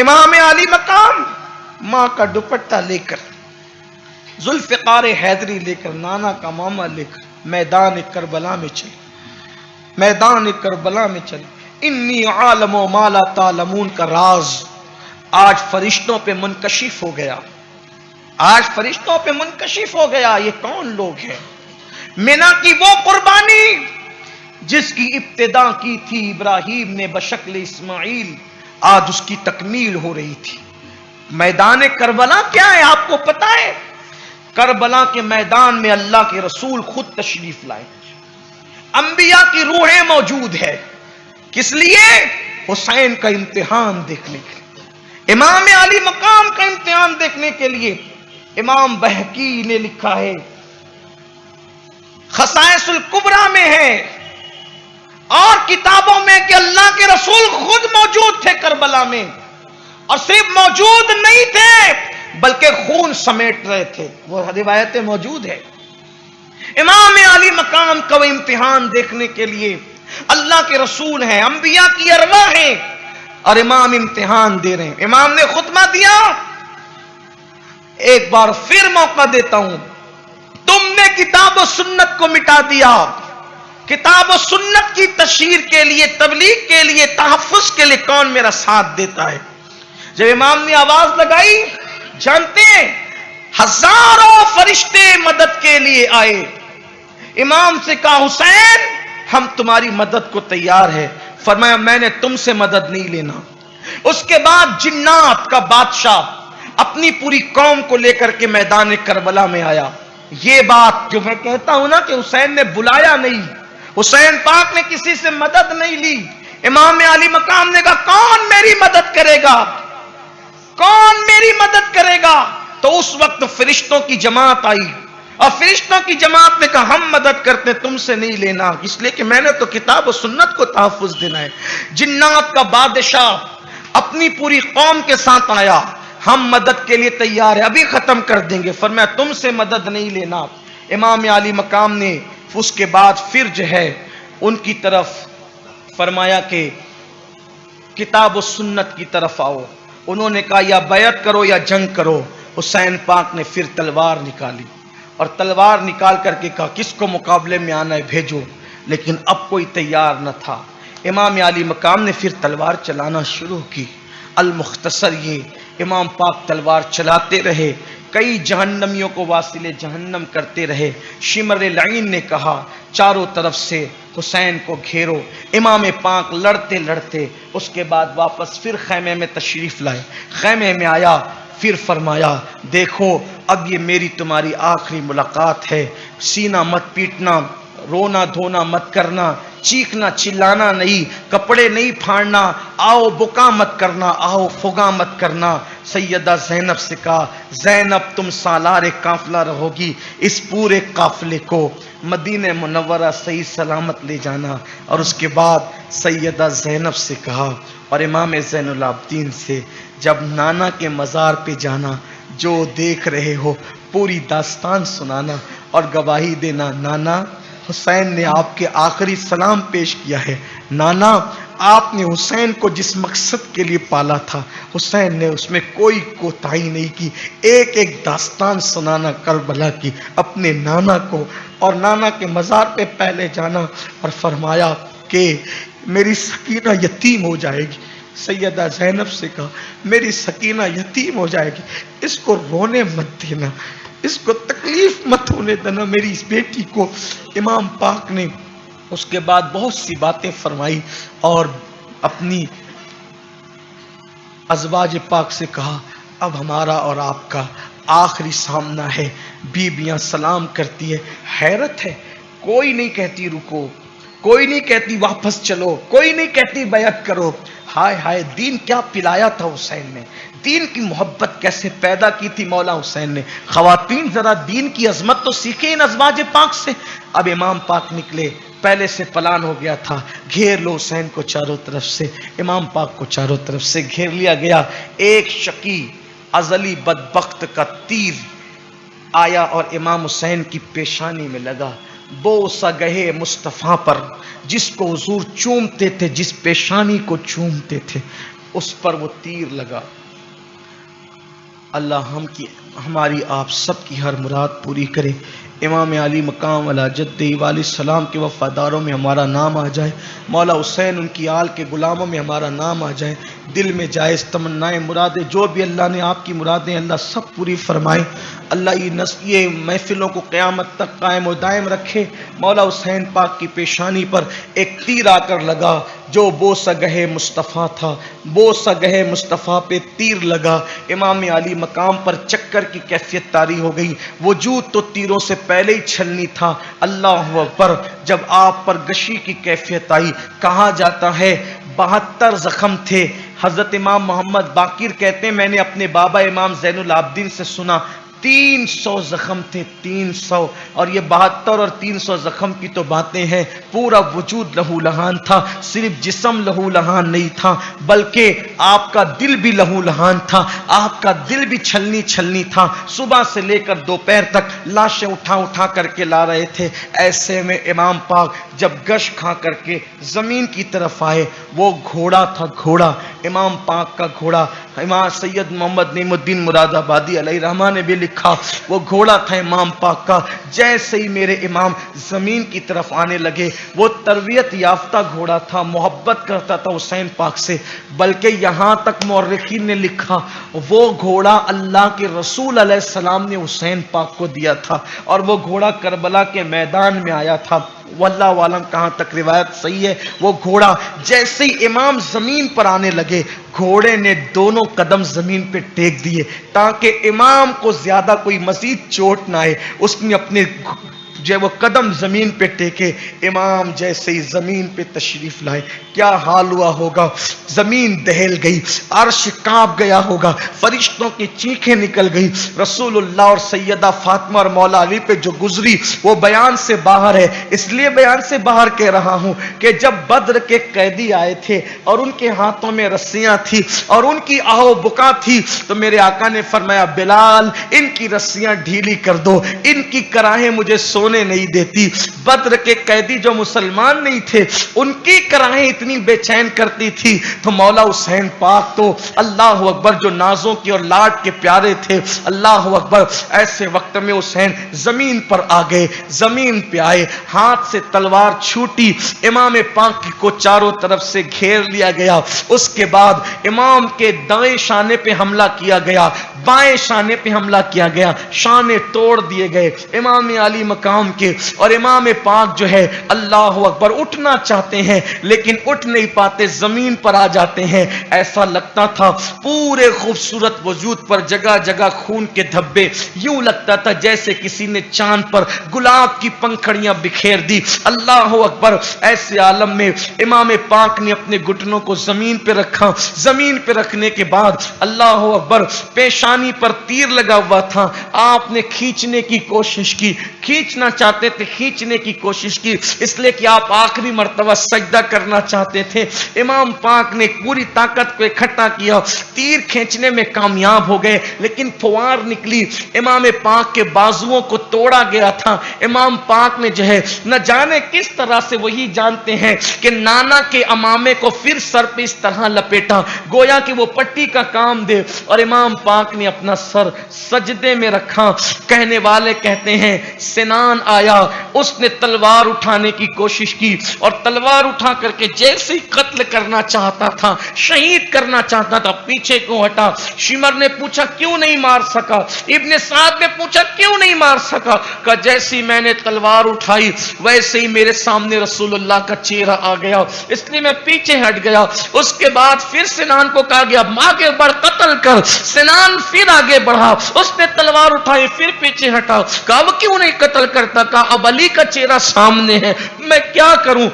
امام علی مقام ماں کا دوپٹہ لے کر، ذوالفقار حیدری لے کر، نانا کا ماما لے کر میدان کربلا میں چلے، میدان کربلا میں چلے۔ انی عالم و ما لا تعلمون کا راز آج فرشتوں پہ منکشف ہو گیا، آج فرشتوں پہ منکشف ہو گیا۔ یہ کون لوگ ہیں؟ مینا کی وہ قربانی جس کی ابتدا کی تھی ابراہیم نے بشکل اسماعیل، آج اس کی تکمیل ہو رہی تھی۔ میدان کربلا کیا ہے آپ کو پتا ہے؟ کربلا کے میدان میں اللہ کے رسول خود تشریف لائے، انبیاء کی روحیں موجود ہے۔ کس لیے؟ حسین کا امتحان دیکھنے کے لیے، امام علی مقام کا امتحان دیکھنے کے لیے۔ امام بہقی نے لکھا ہے، خصائص الکبریٰ میں ہے اور کتابوں میں کہ اللہ کے رسول خود موجود تھے کربلا میں، اور صرف موجود نہیں تھے بلکہ خون سمیٹ رہے تھے۔ وہ روایتیں موجود ہے۔ امام علی مقام کا وہ امتحان دیکھنے کے لیے اللہ کے رسول ہیں، انبیاء کی ارواح ہیں، اور امام امتحان دے رہے ہیں۔ امام نے خطبہ دیا، ایک بار پھر موقع دیتا ہوں، تم نے کتاب و سنت کو مٹا دیا۔ کتاب و سنت کی تشہیر کے لیے، تبلیغ کے لیے، تحفظ کے لیے کون میرا ساتھ دیتا ہے؟ جب امام نے آواز لگائی، جانتے ہیں ہزاروں فرشتے مدد کے لیے آئے۔ امام سے کہا حسین ہم تمہاری مدد کو تیار ہے۔ فرمایا میں نے تم سے مدد نہیں لینا۔ اس کے بعد جنات کا بادشاہ اپنی پوری قوم کو لے کر کے میدان کربلا میں آیا۔ یہ بات جو میں کہتا ہوں نا کہ حسین نے بلایا نہیں، حسین پاک نے کسی سے مدد نہیں لی۔ امام علی مقام نے کہا کون میری مدد کرے گا، کون میری مدد کرے گا؟ تو اس وقت فرشتوں کی جماعت آئی، اور فرشتوں کی جماعت نے کہا ہم مدد کرتے تم سے نہیں لینا، اس لیے کہ میں نے تو کتاب و سنت کو تحفظ دینا ہے۔ جنات کا بادشاہ اپنی پوری قوم کے ساتھ آیا، ہم مدد کے لیے تیار ہیں، ابھی ختم کر دیں گے۔ فرمایا تم سے مدد نہیں لینا۔ امام علی مقام نے اس کے بعد پھر جو ہے ان کی طرف فرمایا کہ کتاب و سنت کی طرف آؤ۔ انہوں نے کہا یا بیعت کرو یا جنگ کرو۔ حسین پاک نے پھر تلوار نکالی، اور تلوار نکال کر کے کہا کس کو مقابلے میں آنا ہے بھیجو، لیکن اب کوئی تیار نہ تھا۔ امام علی مقام نے پھر تلوار چلانا شروع کی۔ المختصر یہ امام پاک تلوار چلاتے رہے، کئی جہنمیوں کو واصل جہنم کرتے رہے۔ شمر العین نے کہا چاروں طرف سے حسین کو گھیرو۔ امام پاک لڑتے لڑتے اس کے بعد واپس پھر خیمے میں تشریف لائے۔ خیمے میں آیا، پھر فرمایا دیکھو اب یہ میری تمہاری آخری ملاقات ہے، سینہ مت پیٹنا، رونا دھونا مت کرنا، چیخنا چلانا نہیں، کپڑے نہیں پھاڑنا، آؤ بکا مت کرنا، آؤ فغا مت کرنا۔ سیدہ زینب سے کہا زینب تم سالار قافلہ رہو گی، اس پورے قافلے کو مدینہ منورہ صحیح سلامت لے جانا۔ اور اس کے بعد سیدہ زینب سے کہا اور امام زین العابدین سے جب نانا کے مزار پہ جانا، جو دیکھ رہے ہو پوری داستان سنانا اور گواہی دینا۔ نانا حسین نے آپ کے آخری سلام پیش کیا ہے، نانا آپ نے حسین کو جس مقصد کے لیے پالا تھا حسین نے اس میں کوئی کوتاہی نہیں کی۔ ایک ایک داستان سنانا کربلا کی اپنے نانا کو، اور نانا کے مزار پہ پہلے جانا اور فرمایا کہ میری سکینہ یتیم ہو جائے گی۔ سیدہ زینب سے کہا میری سکینہ یتیم ہو جائے گی، اس کو رونے مت دینا، اس کو تکلیف مت ہونے دینا میری اس بیٹی کو۔ امام پاک نے اس کے بعد بہت سی باتیں فرمائی اور اپنی ازواج پاک سے کہا اب ہمارا اور آپ کا آخری سامنا ہے۔ بیویاں سلام کرتی ہے، حیرت ہے، کوئی نہیں کہتی رکو، کوئی نہیں کہتی واپس چلو، کوئی نہیں کہتی بیعت کرو۔ ہائے ہائے دین کیا پلایا تھا حسین نے، دین کی محبت کیسے پیدا کی تھی مولا حسین نے۔ خواتین ذرا دین کی عظمت تو سیکھیں ان ازواج پاک سے۔ اب امام پاک نکلے، پہلے سے پلان ہو گیا تھا، گھیر لو حسین کو چاروں طرف سے۔ امام پاک کو چاروں طرف سے گھیر لیا گیا۔ ایک شقی ازلی بدبخت کا تیر آیا اور امام حسین کی پیشانی میں لگا۔ بوسہ گہے مصطفیٰ پر جس کو حضور چومتے تھے، جس پیشانی کو چومتے تھے، उस पर वो तीर लगा। अल्लाह हमारी आप सब की हर मुराद पूरी करे। इमाम अली मकाम अला जद्दे वाली सलाम के वफादारों में हमारा नाम आ जाए। मौला हुसैन उनकी आल के गुलामों में हमारा नाम आ जाए। दिल में जायज़ तमन्नाएं मुरादें जो भी अल्लाह ने आपकी मुरादें अल्लाह सब पूरी फरमाए। अल्लाह ये महफिलों को क़यामत तक कायम और दायम रखे। मौला हुसैन पाक की पेशानी पर एक तीर आकर लगा जो बोसगहे मुस्तफ़ा था, बोसगहे मुस्तफ़ा पे तीर लगा। इमाम अली मकाम पर चक्कर की कैफियत तारी हो गई। वजूद तो तीरों से पहले ही छलनी था। अल्लाह अकबर, जब आप पर गशी की कैफियत आई, कहा जाता है 72 जख्म थे। हजरत इमाम मोहम्मद बाकिर कहते हैं मैंने अपने बाबा इमाम जैनुल आबदीन से सुना 300 जख्म थे, 300। और ये 72 और 300 जख्म की तो बातें हैं। पूरा वजूद लहूलहान था। सिर्फ जिस्म लहूलहान नहीं था बल्कि आपका दिल भी लहूलहान था। आपका दिल भी छलनी छलनी था। सुबह से लेकर दोपहर तक लाशें उठा उठा करके ला रहे थे। ऐसे में इमाम पाक जब गश खा करके जमीन की तरफ आए, वो घोड़ा था, घोड़ा इमाम पाक का घोड़ा। इमाम सैयद मोहम्मद नईमुद्दीन मुरादाबादी अलैहिर्रहमा ने भी लिखा वो घोड़ा था इमाम पाक का। जैसे ही मेरे इमाम जमीन की तरफ आने लगे, वो तरबियत याफ्ता घोड़ा था, मोहब्बत करता था हुसैन पाक से। बल्कि यहां तक मुअर्रिखीन ने लिखा वो घोड़ा अल्लाह के रसूल अलैहिस्सलाम ने हुसैन पाक को दिया था और वो घोड़ा करबला के मैदान में आया था। वल्लाहु आलम कहां तक रिवायत सही है। वो घोड़ा जैसे ही इमाम जमीन पर आने लगे, घोड़े ने दोनों कदम जमीन पे टेक दिए ताकि इमाम को ज्यादा कोई मजीद चोट ना आए। उसने अपने जब वो कदम जमीन पे टेके, इमाम जैसे ही जमीन पे तशरीफ लाए, क्या हाल हुआ होगा। जमीन दहल गई, अर्श कांप गया होगा, फरिश्तों की चीखें निकल गई। रसूलुल्लाह और सैयदा फातिमा और मौला अली पे जो गुजरी वो बयान से बाहर है। इसलिए बयान से बाहर कह रहा हूं कि जब बद्र के कैदी आए थे और उनके हाथों में रस्सियां थी और उनकी आओ बुका थी, तो मेरे आका ने फरमाया बिलाल इनकी रस्सियां ढीली कर दो, इनकी कराहें मुझे सोने नहीं देती। बद्र के कैदी जो मुसलमान नहीं थे, उनकी कराहें इतनी बेचैन करती थी। तो मौला हुसैन पाक तो अल्लाह अकबर जो नाजों की और लाड के प्यारे थे, अल्लाह अकबर, ऐसे वक्त में हुसैन जमीन पर आ गए। जमीन पे आए, हाथ से तलवार छूटी, इमाम पाक को चारों तरफ से घेर लिया गया। उसके बाद इमाम के दाएं शाने पे हमला किया गया, बाएं शाने पे हमला किया गया, शाने तोड़ दिए गए इमाम अली मकाम के। और इमाम पाक जो है अल्लाह अकबर उठना चाहते हैं लेकिन उठ नहीं पाते, जमीन पर आ जाते हैं। ऐसा लगता था पूरे खूबसूरत वजूद पर जगह जगह खून के धब्बे, यूं लगता था जैसे किसी ने चांद पर गुलाब की पंखड़ियां बिखेर दी। अल्लाह अकबर, ऐसे आलम में इमाम पाक ने अपने घुटनों को जमीन पे रखा। जमीन पे रखने के बाद अल्लाह अकबर, पेशानी पर तीर लगा हुआ था। आपने खींचने की कोशिश की, खींचना चाहते थे, खींचने की कोशिश की, इसलिए कि आप आखिरी मर्तबा सजदा करना चाहते थे। इमाम पाक ने पूरी ताकत को इकट्ठा किया, तीर खींचने में कामयाब हो गए, लेकिन फुवार निकली, इमाम पाक के बाजुओं को तोड़ा गया था। इमाम पाक ने जो है न जाने किस तरह से, वही जानते हैं कि नाना के अमामे को फिर सर पे इस तरह लपेटा गोया कि वो पट्टी का काम दे, और इमाम पाक ने अपना सर सजदे में रखा। कहने वाले कहते हैं सिनान आया, उसने तलवार उठाने की कोशिश की और तलवार उठा करके जैसे ही कत्ल करना चाहता था, शहीद करना चाहता था, पीछे को हटा। शिमर ने पूछा क्यों नहीं मार सका, इब्ने साद ने पूछा क्यों नहीं मार सका। कहा जैसी मैंने तलवार उठाई वैसे ही मेरे सामने रसूलुल्लाह का चेहरा आ गया, इसलिए मैं पीछे हट गया। उसके बाद फिर सिनान को कहा गया आगे बढ़ कत्ल कर। सिनान फिर आगे बढ़ा, उसने तलवार उठाई, फिर पीछे हटा। कहा अब क्यों नहीं कत्ल करता, कहा अब अली का चेहरा सामने है, मैं क्या करूं।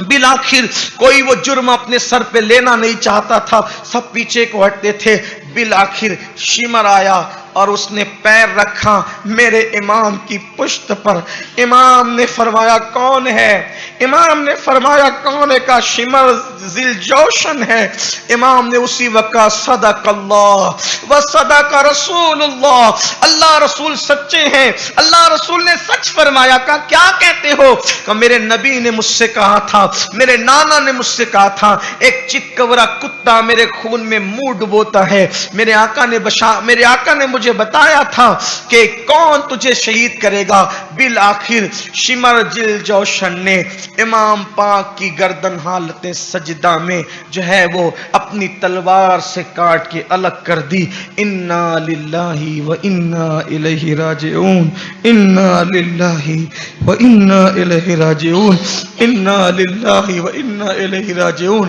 बिलाखिर कोई वो जुर्म अपने सर पे लेना नहीं चाहता था, सब पीछे को हटते थे। बिलाखिर शिमर आया और उसने पैर रखा मेरे इमाम की पुश्त पर। इमाम ने फरमाया कौन है, इमाम ने फरमाया कौन है, का शिमर जिल जोशन है। इमाम ने उसी वक्त सदकल्लाह, वसदक रसूलुल्लाह, अल्लाह रसूल सच्चे हैं, अल्लाह रसूल ने सच फरमाया। कहा क्या कहते हो? कहा मेरे नबी ने मुझसे कहा था, मेरे नाना ने मुझसे कहा था, एक चितकबरा कुत्ता मेरे खून में मुंह डुबोता है। मेरे आका ने मुझे बताया था कि कौन तुझे शहीद करेगा। बिल आखिर शिमर जिल जोशन ने इमाम पाक की गर्दन हालते सजदा में जो है वो अपनी तलवार से काट के अलग कर दी। इन्ना लिल्लाहि व इन्ना इलैहि राजिऊन, इन्ना लिल्लाहि व इन्ना इलैहि राजिऊन, इन्ना लिल्लाहि व इन्ना इलैहि राजिऊन।